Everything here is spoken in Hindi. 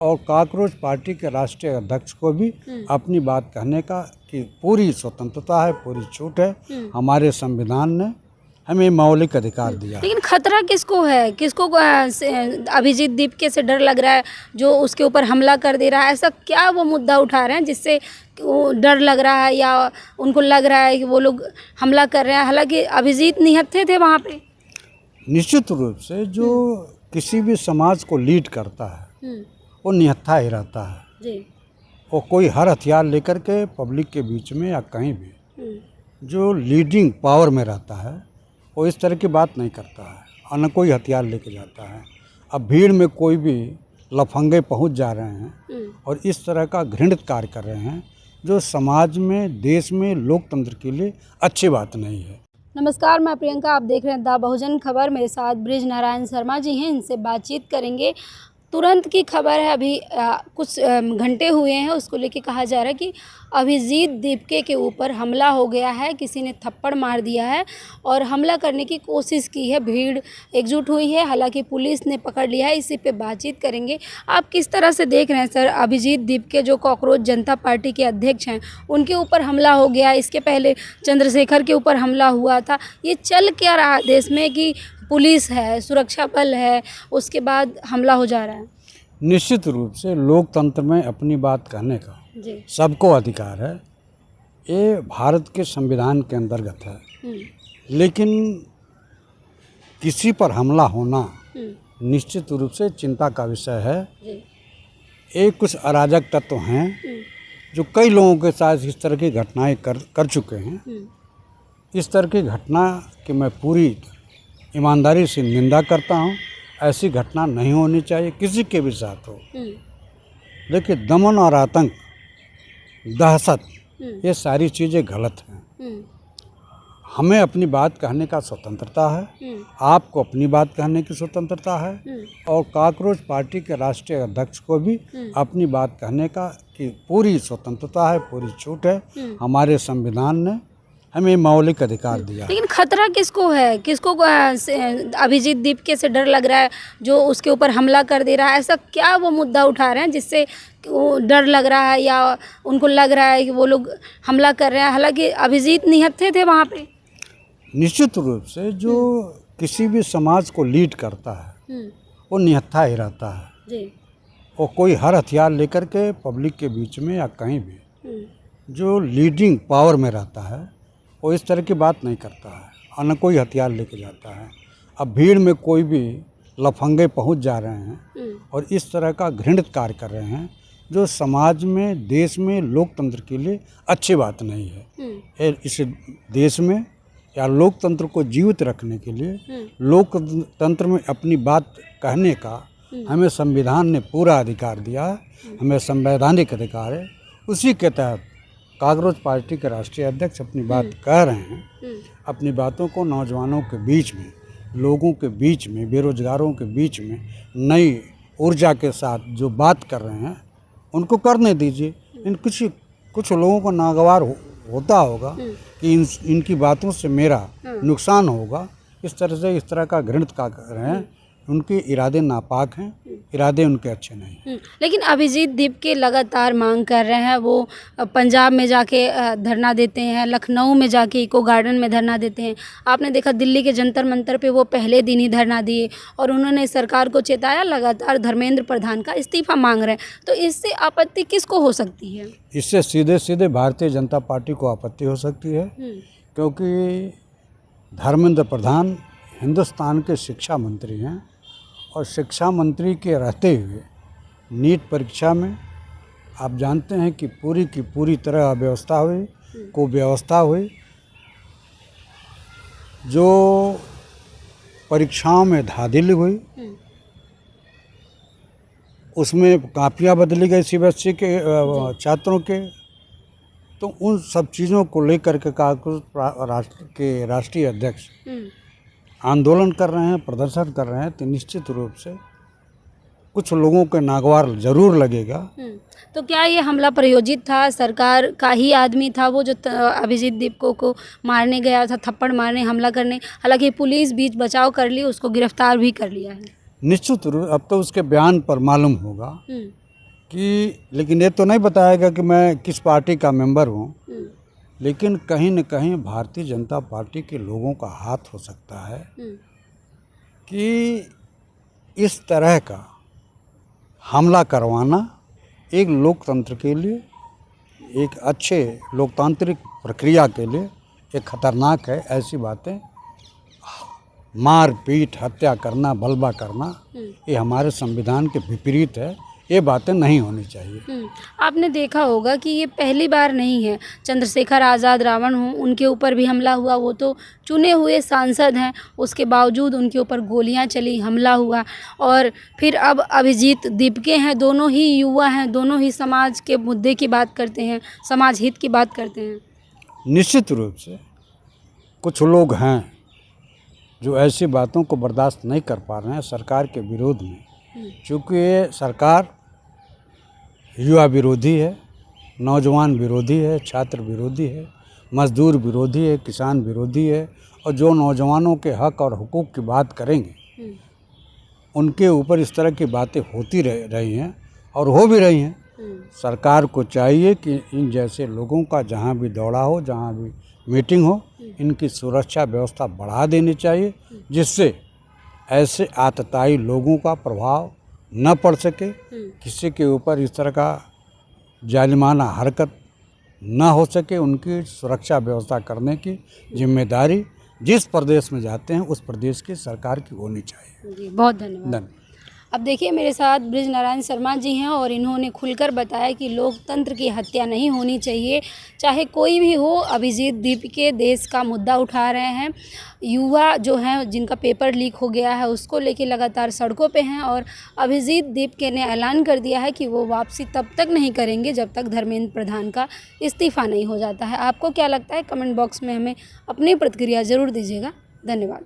और कॉकरोच पार्टी के राष्ट्रीय अध्यक्ष को भी अपनी बात कहने का की पूरी स्वतंत्रता है, पूरी छूट है। हमारे संविधान ने हमें मौलिक अधिकार दिया। लेकिन खतरा किसको है? किसको अभिजीत दीपके से डर लग रहा है जो उसके ऊपर हमला कर दे रहा है? ऐसा क्या वो मुद्दा उठा रहे हैं जिससे वो डर लग रहा है या उनको लग रहा है कि वो लोग हमला कर रहे हैं? हालांकि अभिजीत निहत्थे थे वहाँ पे। निश्चित रूप से जो किसी भी समाज को लीड करता है वो निहत्था ही रहता है जी। वो कोई हर हथियार लेकर के पब्लिक के बीच में या कहीं भी जो लीडिंग पावर में रहता है वो इस तरह की बात नहीं करता है और न कोई हथियार लेके जाता है। अब भीड़ में कोई भी लफंगे पहुंच जा रहे हैं और इस तरह का घृणित कार्य कर रहे हैं जो समाज में, देश में, लोकतंत्र के लिए अच्छी बात नहीं है। नमस्कार, मैं प्रियंका, आप देख रहे हैं द बहुजन खबर। मेरे साथ ब्रिज नारायण शर्मा जी हैं, इनसे बातचीत करेंगे। तुरंत की खबर है, अभी कुछ घंटे हुए हैं, उसको लेके कहा जा रहा है कि अभिजीत दीपके के ऊपर हमला हो गया है, किसी ने थप्पड़ मार दिया है और हमला करने की कोशिश की है। भीड़ एकजुट हुई है, हालांकि पुलिस ने पकड़ लिया है। इसी पे बातचीत करेंगे। आप किस तरह से देख रहे हैं सर, अभिजीत दीपके जो कॉकरोच जनता पार्टी के अध्यक्ष हैं, उनके ऊपर हमला हो गया, इसके पहले चंद्रशेखर के ऊपर हमला हुआ था। ये चल क्या रहा है देश में कि पुलिस है, सुरक्षा बल है, उसके बाद हमला हो जा रहा है? निश्चित रूप से लोकतंत्र में अपनी बात कहने का सबको अधिकार है, ये भारत के संविधान के अंतर्गत है। लेकिन किसी पर हमला होना निश्चित रूप से चिंता का विषय है। एक कुछ अराजक तत्व हैं जो कई लोगों के साथ इस तरह की घटनाएं कर चुके हैं। इस तरह की घटना की मैं पूरी ईमानदारी से निंदा करता हूं। ऐसी घटना नहीं होनी चाहिए, किसी के भी साथ हो। देखिए, दमन और आतंक, दहशत, ये सारी चीज़ें गलत हैं। हमें अपनी बात कहने का स्वतंत्रता है, आपको अपनी बात कहने की स्वतंत्रता है और कॉकरोच पार्टी के राष्ट्रीय अध्यक्ष को भी अपनी बात कहने का की पूरी स्वतंत्रता है, पूरी छूट है। हमारे संविधान ने हमें मौलिक अधिकार दिया। लेकिन खतरा किसको है? किसको अभिजीत दीपके से डर लग रहा है जो उसके ऊपर हमला कर दे रहा है? ऐसा क्या वो मुद्दा उठा रहे हैं जिससे वो डर लग रहा है या उनको लग रहा है कि वो लोग हमला कर रहे हैं? हालांकि अभिजीत निहत्थे थे वहाँ पे। निश्चित रूप से जो किसी भी समाज को लीड करता है वो निहत्था ही रहता है जी। वो कोई हर हथियार लेकर के पब्लिक के बीच में या कहीं भी जो लीडिंग पावर में रहता है वो इस तरह की बात नहीं करता है और न कोई हथियार लेके जाता है। अब भीड़ में कोई भी लफंगे पहुंच जा रहे हैं और इस तरह का घृणित कार्य कर रहे हैं जो समाज में, देश में, लोकतंत्र के लिए अच्छी बात नहीं है। इस देश में या लोकतंत्र को जीवित रखने के लिए, लोकतंत्र में अपनी बात कहने का हमें संविधान ने पूरा अधिकार दिया है। हमें संवैधानिक अधिकार है। उसी के तहत कॉकरोच पार्टी के राष्ट्रीय अध्यक्ष अपनी बात कह रहे हैं। अपनी बातों को नौजवानों के बीच में, लोगों के बीच में, बेरोजगारों के बीच में नई ऊर्जा के साथ जो बात कर रहे हैं उनको करने दीजिए। कुछ लोगों को नागवार होता होगा कि इनकी बातों से मेरा नुकसान होगा। इस तरह का घृणित कार्य कर रहे हैं। उनके इरादे नापाक हैं, इरादे उनके अच्छे नहीं हैं। लेकिन अभिजीत दीपके लगातार मांग कर रहे हैं। वो पंजाब में जाके धरना देते हैं, लखनऊ में जाके इको गार्डन में धरना देते हैं। आपने देखा दिल्ली के जंतर मंतर पे वो पहले दिन ही धरना दिए और उन्होंने सरकार को चेताया, लगातार धर्मेंद्र प्रधान का इस्तीफा मांग रहे हैं। तो इससे आपत्ति किसको हो सकती है? इससे सीधे सीधे भारतीय जनता पार्टी को आपत्ति हो सकती है, क्योंकि धर्मेंद्र प्रधान हिंदुस्तान के शिक्षा मंत्री हैं और शिक्षा मंत्री के रहते हुए नीट परीक्षा में आप जानते हैं कि पूरी की पूरी तरह अव्यवस्था हुई, कुव्यवस्था हुई। जो परीक्षाओं में धांधली हुई, उसमें कापियाँ बदली गई सीबीएसई के छात्रों के। तो उन सब चीज़ों को लेकर के कॉकरोच के राष्ट्रीय अध्यक्ष आंदोलन कर रहे हैं, प्रदर्शन कर रहे हैं। तो निश्चित रूप से कुछ लोगों के नागवार जरूर लगेगा। तो क्या ये हमला प्रयोजित था? सरकार का ही आदमी था वो जो अभिजीत दीपके को मारने गया था, थप्पड़ मारने, हमला करने? हालांकि पुलिस बीच बचाव कर ली, उसको गिरफ्तार भी कर लिया है। निश्चित रूप अब तो उसके बयान पर मालूम होगा कि लेकिन ये तो नहीं बताएगा कि मैं किस पार्टी का मेंबर हूँ, लेकिन कहीं न कहीं भारतीय जनता पार्टी के लोगों का हाथ हो सकता है कि इस तरह का हमला करवाना एक लोकतंत्र के लिए, एक अच्छे लोकतांत्रिक प्रक्रिया के लिए एक खतरनाक है। ऐसी बातें मार पीट हत्या करना, बलवा करना, ये हमारे संविधान के विपरीत है। ये बातें नहीं होनी चाहिए। आपने देखा होगा कि ये पहली बार नहीं है। चंद्रशेखर आज़ाद रावण हों, उनके ऊपर भी हमला हुआ। वो तो चुने हुए सांसद हैं, उसके बावजूद उनके ऊपर गोलियां चली, हमला हुआ। और फिर अब अभिजीत दीपके हैं, दोनों ही युवा हैं, दोनों ही समाज के मुद्दे की बात करते हैं, समाज हित की बात करते हैं। निश्चित रूप से कुछ लोग हैं जो ऐसी बातों को बर्दाश्त नहीं कर पा रहे हैं सरकार के विरोध में, क्योंकि ये सरकार युवा विरोधी है, नौजवान विरोधी है, छात्र विरोधी है, मजदूर विरोधी है, किसान विरोधी है। और जो नौजवानों के हक और हुकूक की बात करेंगे उनके ऊपर इस तरह की बातें होती रही हैं और हो भी रही हैं। सरकार को चाहिए कि इन जैसे लोगों का जहाँ भी दौड़ा हो, जहाँ भी मीटिंग हो, इनकी सुरक्षा व्यवस्था बढ़ा देनी चाहिए, जिससे ऐसे आतताई लोगों का प्रभाव न पड़ सके, किसी के ऊपर इस तरह का जालिमाना हरकत न हो सके। उनकी सुरक्षा व्यवस्था करने की जिम्मेदारी जिस प्रदेश में जाते हैं उस प्रदेश की सरकार की होनी चाहिए। जी, बहुत धन्यवाद। अब देखिए, मेरे साथ बृज नारायण शर्मा जी हैं और इन्होंने खुलकर बताया कि लोकतंत्र की हत्या नहीं होनी चाहिए, चाहे कोई भी हो। अभिजीत दीपके देश का मुद्दा उठा रहे हैं। युवा जो हैं, जिनका पेपर लीक हो गया है, उसको लेके लगातार सड़कों पे हैं। और अभिजीत दीपके ने ऐलान कर दिया है कि वो वापसी तब तक नहीं करेंगे जब तक धर्मेंद्र प्रधान का इस्तीफ़ा नहीं हो जाता है। आपको क्या लगता है? कमेंट बॉक्स में हमें अपनी प्रतिक्रिया ज़रूर दीजिएगा। धन्यवाद।